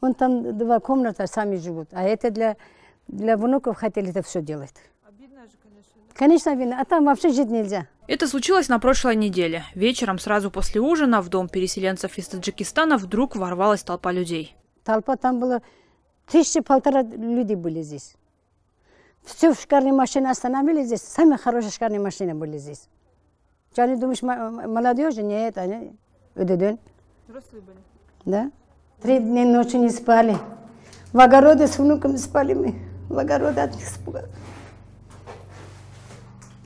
Он там 2 комнаты сами живут. А это для внуков хотели это все делать. Обидно же, конечно. Конечно, обидно. А там вообще жить нельзя. Это случилось на прошлой неделе. Вечером, сразу после ужина, в дом переселенцев из Таджикистана вдруг ворвалась толпа людей. Толпа там было 1000-1500 людей были здесь. Все шикарные машины остановили здесь. Самые хорошие шикарные машины были здесь. Что они думаешь, молодежи? Нет, они взрослые были. Да. 3 дня ночи не спали. В огороде с внуками спали мы. В огороде от них испугались.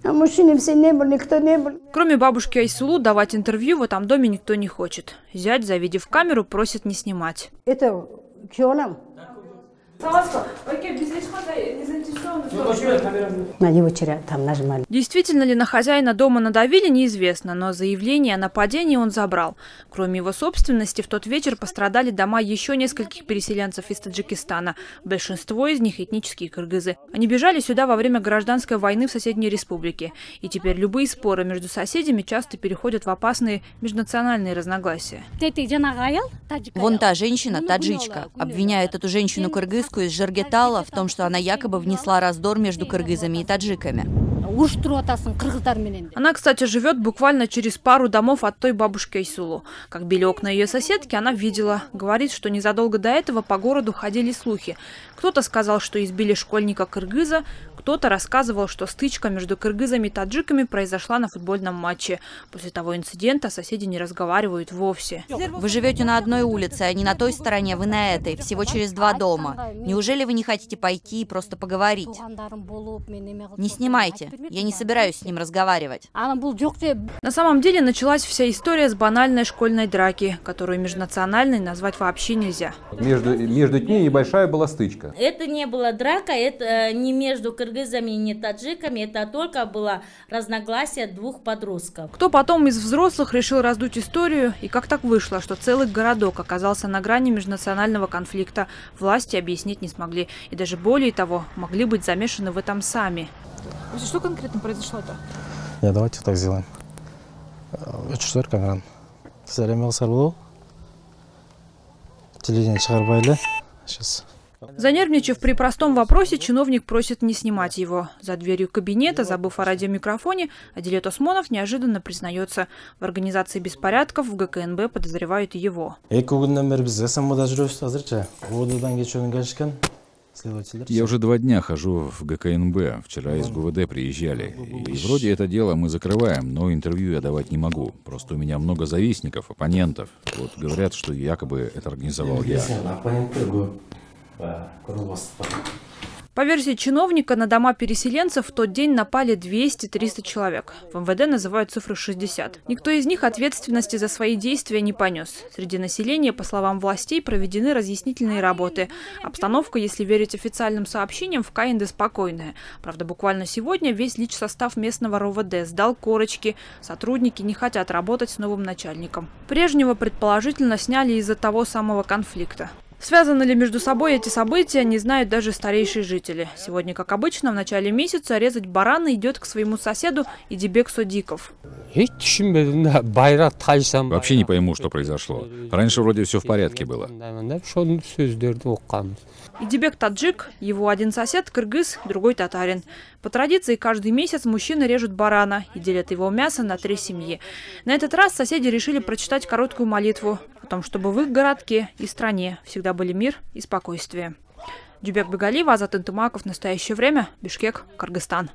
А мужчины все не были, никто не был. Кроме бабушки Айсулу, давать интервью в этом доме никто не хочет. Зять, завидев камеру, просит не снимать. Это кёлам. На него вчера там нажимали. Действительно ли на хозяина дома надавили, неизвестно, но заявление о нападении он забрал. Кроме его собственности, в тот вечер пострадали дома еще нескольких переселенцев из Таджикистана. Большинство из них этнические кыргызы. Они бежали сюда во время гражданской войны в соседней республике. И теперь любые споры между соседями часто переходят в опасные межнациональные разногласия. Вон та женщина, таджичка, обвиняет эту женщину-кыргызку из Жиргетала в том, что она якобы внесла раздор между кыргызами и таджиками. Она, кстати, живет буквально через пару домов от той бабушки Айсулу. Как били окна ее соседки, она видела. Говорит, что незадолго до этого по городу ходили слухи. Кто-то сказал, что избили школьника-кыргыза, кто-то рассказывал, что стычка между кыргызами и таджиками произошла на футбольном матче. После того инцидента соседи не разговаривают вовсе. Вы живете на одной улице, а не на той стороне, вы на этой, всего через 2 дома. Неужели вы не хотите пойти и просто поговорить? Не снимайте, я не собираюсь с ним разговаривать. На самом деле началась вся история с банальной школьной драки, которую межнациональной назвать вообще нельзя. Между ними небольшая была стычка. Это не была драка, это не между кыргызами и не таджиками, это только было разногласие 2 подростков. Кто потом из взрослых решил раздуть историю, и как так вышло, что целый городок оказался на грани межнационального конфликта, власти объяснить не смогли. И даже более того, могли быть замешаны в этом сами. Что конкретно произошло-то? Давайте так сделаем. Сейчас. Занервничав при простом вопросе, чиновник просит не снимать его. За дверью кабинета, забыв о радиомикрофоне, Адилет Осмонов неожиданно признается. В организации беспорядков в ГКНБ подозревают его. Я уже 2 дня хожу в ГКНБ. Вчера из ГУВД приезжали. И вроде это дело мы закрываем, но интервью я давать не могу. Просто у меня много завистников, оппонентов. Вот говорят, что якобы это организовал я. По версии чиновника, на дома переселенцев в тот день напали 200-300 человек. В МВД называют цифру 60. Никто из них ответственности за свои действия не понес. Среди населения, по словам властей, проведены разъяснительные работы. Обстановка, если верить официальным сообщениям, в Каинде спокойная. Правда, буквально сегодня весь личсостав местного РОВД сдал корочки. Сотрудники не хотят работать с новым начальником. Прежнего, предположительно, сняли из-за того самого конфликта. Связаны ли между собой эти события, не знают даже старейшие жители. Сегодня, как обычно, в начале месяца резать барана идет к своему соседу Идибек Содиков. Вообще не пойму, что произошло. Раньше вроде все в порядке было. Идибек таджик, его один сосед кыргыз, другой татарин. По традиции, каждый месяц мужчины режут барана и делят его мясо на 3 семьи. На этот раз соседи решили прочитать короткую молитву о том, чтобы в их городке и стране всегда были мир и спокойствие. Дюбек Бегалиева, Азат Интымаков. Настоящее время. Бишкек, Кыргызстан.